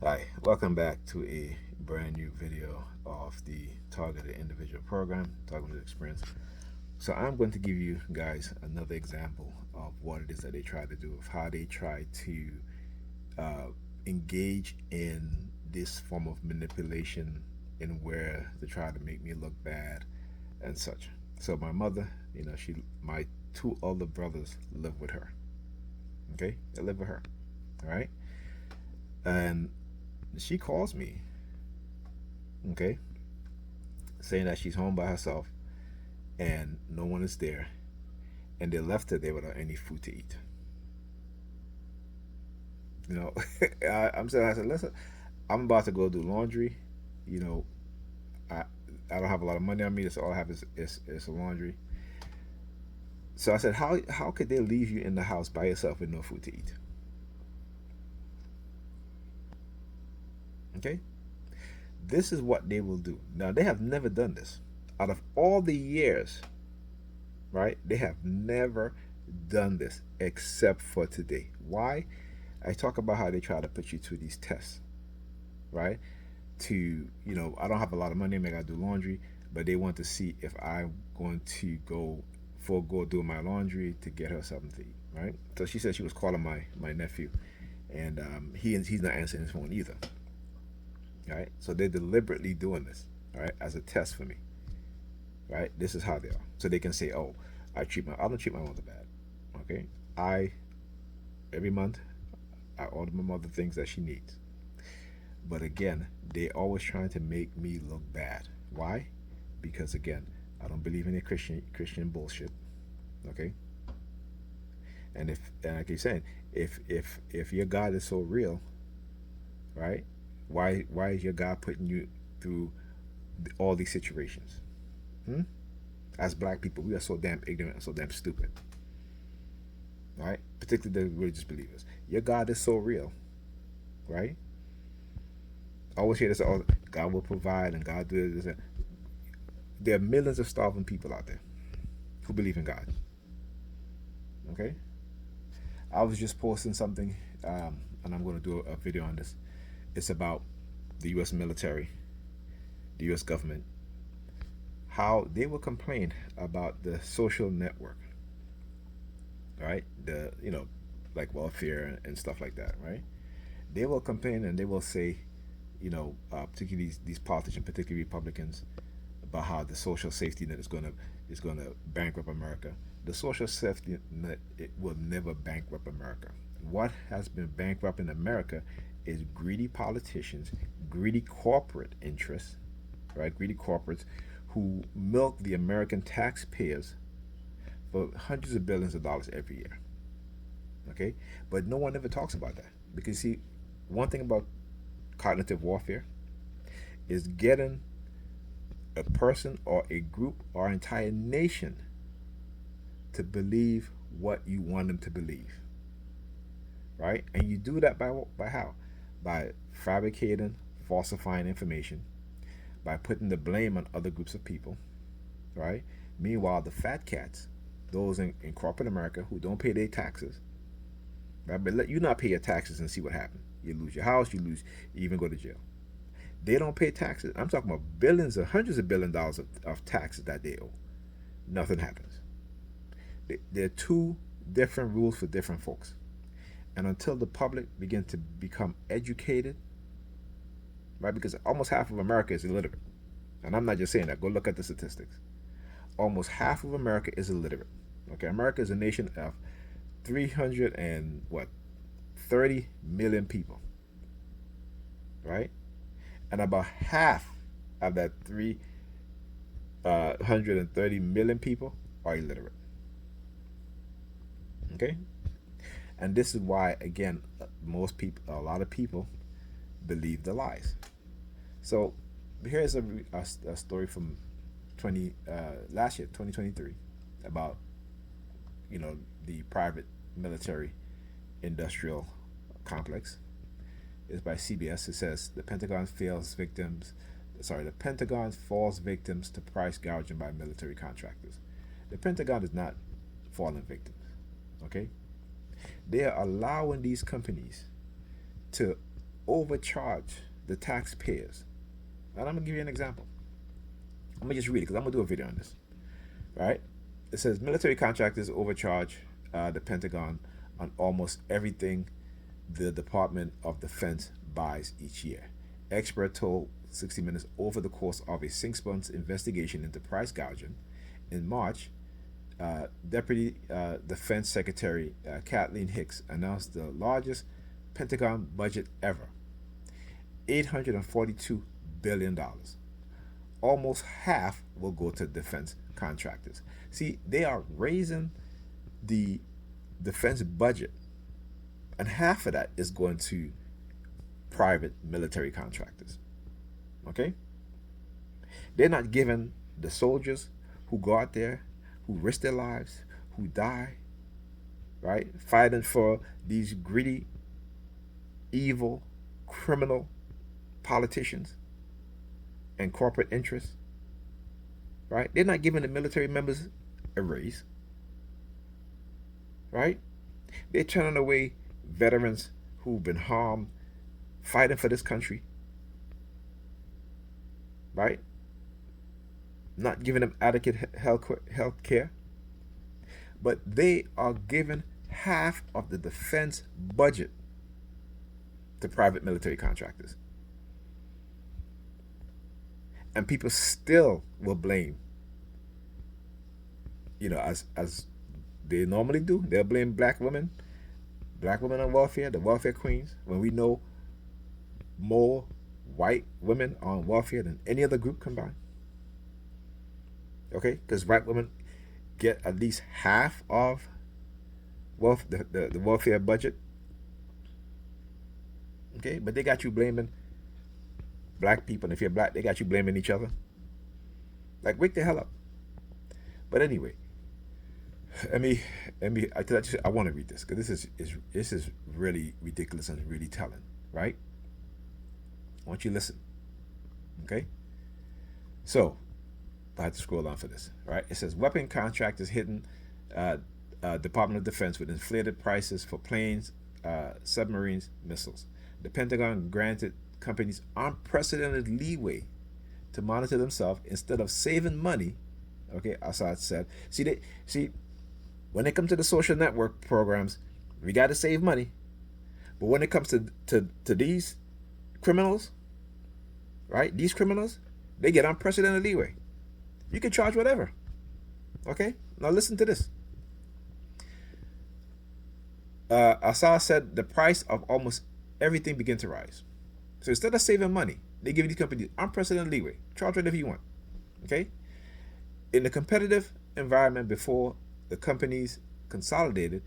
Hi, welcome back to a brand new video of the Targeted Individual Program, Targeted Experience. So I'm going to give you guys another example of what it is that they try to do, of how they try to uh, engage in this form of manipulation in where they try to make me look bad and such. So my mother, my two older brothers live with her. Okay, they live with her. All right, and she calls me. Okay, saying that she's home by herself and no one is there, and they left her there without any food to eat. You know, I said, listen, I'm about to go do laundry. You know, I I don't have a lot of money on me. That's all I have is a laundry. So I said, how could they leave you in the house by yourself with no food to eat? Okay, this is what they will do. Now they have never done this. Out of all the years, right? They have never done this except for today. Why? I talk about how they try to put you through these tests, right? I don't have a lot of money, I gotta do laundry, but they want to see if I'm going to forego doing my laundry to get her something to eat, right? So she said she was calling my nephew, and he's not answering his phone either, right? So they're deliberately doing this, right, as a test for me, right? This is how they are, so they can say, oh, I don't treat my mother bad, okay? I every month I order my mother things that she needs. But again, they always trying to make me look bad. Why? Because again, I don't believe in a Christian bullshit. Okay? And I keep saying, if your God is so real, right? Why is your God putting you through all these situations? Hmm? As black people, we are so damn ignorant and so damn stupid. Right? Particularly the religious believers. Your God is so real, right? I always hear this, oh, God will provide and God do this. There are millions of starving people out there who believe in God. Okay, I was just posting something, and I'm going to do a video on this. It's about the U.S. military, the U.S. government, how they will complain about the social network, right? Like welfare and stuff like that, right? They will complain and they will say, particularly these politicians, particularly Republicans, about how the social safety net is gonna bankrupt America. The social safety net, it will never bankrupt America. What has been bankrupting America is greedy politicians, greedy corporate interests, right? Greedy corporates who milk the American taxpayers for hundreds of billions of dollars every year. Okay, but no one ever talks about that because see, one thing about cognitive warfare is getting a person or a group or an entire nation to believe what you want them to believe, right? And you do that by how? By fabricating, falsifying information, by putting the blame on other groups of people, right? Meanwhile, the fat cats, those in corporate America who don't pay their taxes, right? But let you not pay your taxes and see what happens. You lose your house, you even go to jail. They don't pay taxes. I'm talking about billions or hundreds of $billions of taxes that they owe. Nothing happens. There are two different rules for different folks. And until the public begin to become educated, right? Because almost half of America is illiterate. And I'm not just saying that. Go look at the statistics. Almost half of America is illiterate. Okay, America is a nation of 300 and what 30 million people, right? And about half of that 330 million people are illiterate. Okay, and this is why again a lot of people believe the lies. So here's a story from 20 last year 2023 about the private military industrial complex. It's by CBS. It says the Pentagon falls victims to price gouging by military contractors. The Pentagon is not falling victims. Okay, they are allowing these companies to overcharge the taxpayers. And I'm gonna give you an example. I'm gonna just read it because I'm gonna do a video on this. Right? It says military contractors overcharge the Pentagon on almost everything the Department of Defense buys each year. Expert told 60 Minutes over the course of a 6 month investigation into price gouging. In March, Deputy Defense Secretary Kathleen Hicks announced the largest Pentagon budget ever, $842 billion. Almost half will go to defense contractors. See, they are raising the defense budget, and half of that is going to private military contractors. Okay? They're not giving the soldiers who go out there, who risk their lives, who die, right, fighting for these greedy, evil, criminal politicians and corporate interests, right? They're not giving the military members a raise, right? They're turning away veterans who've been harmed fighting for this country, right? Not giving them adequate health care, but they are giving half of the defense budget to private military contractors. And people still will blame, as they normally do. They'll blame black women on welfare, the welfare queens, when we know more white women on welfare than any other group combined. Okay, because white women get at least half of the welfare budget. Okay, but they got you blaming black people, and if you're black, they got you blaming each other. Like, wake the hell up. But anyway, I want to read this because this is really ridiculous and really telling, right? I want you to listen. Okay, so I had to scroll down for this. Right, it says weapon contractors hitting Department of Defense with inflated prices for planes, submarines, missiles. The Pentagon granted companies unprecedented leeway to monitor themselves instead of saving money. Okay, Assad said. See, when it comes to the social network programs, we got to save money. But when it comes to these criminals, right? These criminals, they get unprecedented leeway. You can charge whatever. Okay, now listen to this. Assad said the price of almost everything began to rise. So instead of saving money, they give these companies unprecedented leeway. Charge whatever you want. Okay? In the competitive environment before the companies consolidated,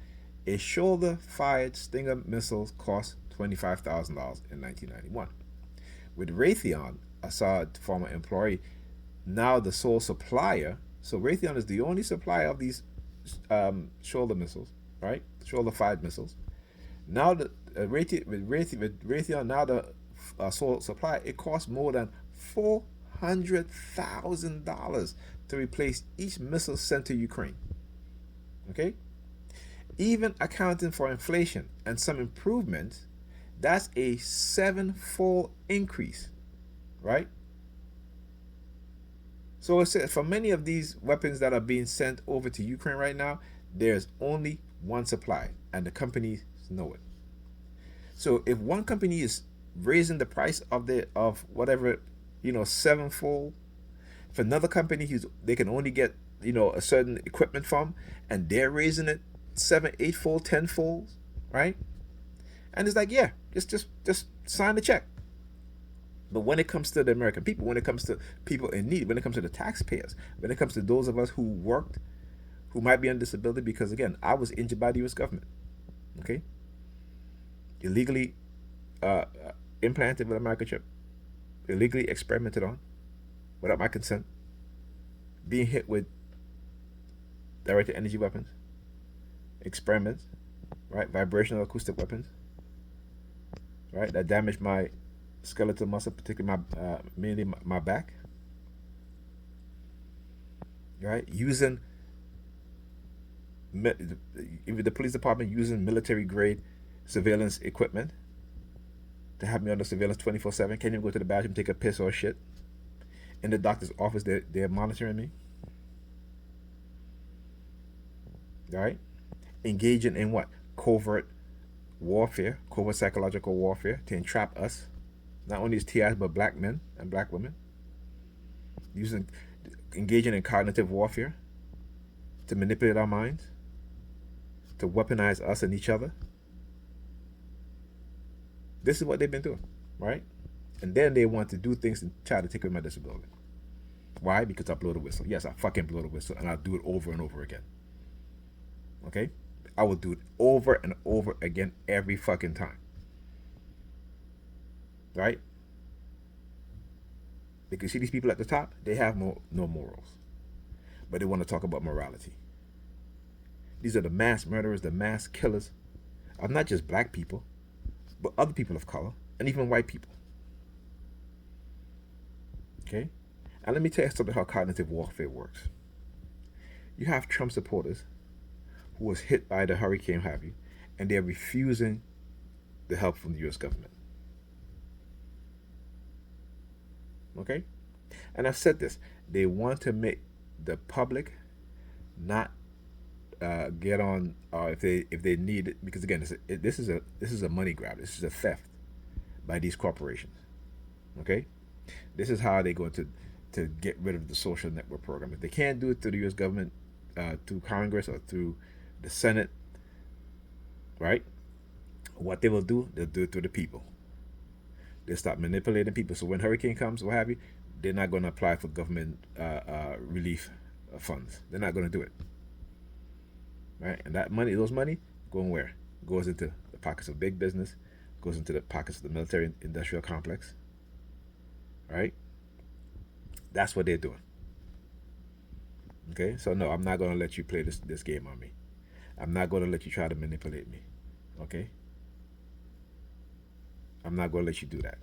a shoulder-fired Stinger missile cost $25,000 in 1991. With Raytheon, Assad's former employee, now the sole supplier. So Raytheon is the only supplier of these shoulder missiles, right? Shoulder-fired missiles. Now with Raytheon now the sole supplier, it costs more than $400,000 to replace each missile sent to Ukraine. Okay? Even accounting for inflation and some improvements, that's a 7-fold increase, right? So it says for many of these weapons that are being sent over to Ukraine right now, there's only one supply, and the companies know it. So if one company is raising the price of whatever, 7-fold, if another company they can only get a certain equipment from, and they're raising it 7, 8-fold, 10-fold, right? And it's like, yeah, just sign the check. But when it comes to the American people, when it comes to people in need, when it comes to the taxpayers, when it comes to those of us who worked, who might be on disability, because again, I was injured by the U.S. government, okay? Illegally implanted with a microchip, illegally experimented on, without my consent, being hit with directed energy weapons, experiments, right? Vibrational acoustic weapons, right? That damaged my skeletal muscle, particularly mainly my back, right? Using the police department using military grade surveillance equipment to have me under surveillance 24/7. Can't even go to the bathroom, take a piss or shit. In the doctor's office, they're monitoring me. All right? Engaging in what? Covert warfare, covert psychological warfare to entrap us. Not only as TIs, but black men and black women. Using, engaging in cognitive warfare to manipulate our minds, to weaponize us and each other. This is what they've been doing, right? And then they want to do things and try to take away my disability. Why? Because I blow the whistle. Yes, I fucking blow the whistle, and I'll do it over and over again. Okay? I will do it over and over again every fucking time. Right? Because see these people at the top, they have no morals. But they want to talk about morality. These are the mass murderers, the mass killers of not just black people, but other people of color, and even white people. Okay? And let me tell you something how cognitive warfare works. You have Trump supporters who was hit by the hurricane, have you, and they're refusing the help from the US government. Okay? And I've said this. They want to make the public not get on if they need it, because again, this is a money grab. This is a theft by these corporations. Okay? This is how they're going to get rid of the social network program. If they can't do it through the U.S. government, through Congress or through the Senate, right? What they will do, they'll do it through the people. They'll start manipulating people. So when hurricane comes, what have you, they're not going to apply for government relief funds. They're not going to do it, right? And that money, those money, going where? Goes into the pockets of big business, goes into the pockets of the military industrial complex, right? That's what they're doing. Okay, so no, I'm not going to let you play this game on me. I'm not going to let you try to manipulate me. Okay? I'm not going to let you do that.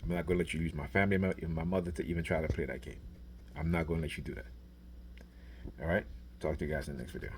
I'm not going to let you use my family and my mother to even try to play that game. I'm not going to let you do that. All right? Talk to you guys in the next video.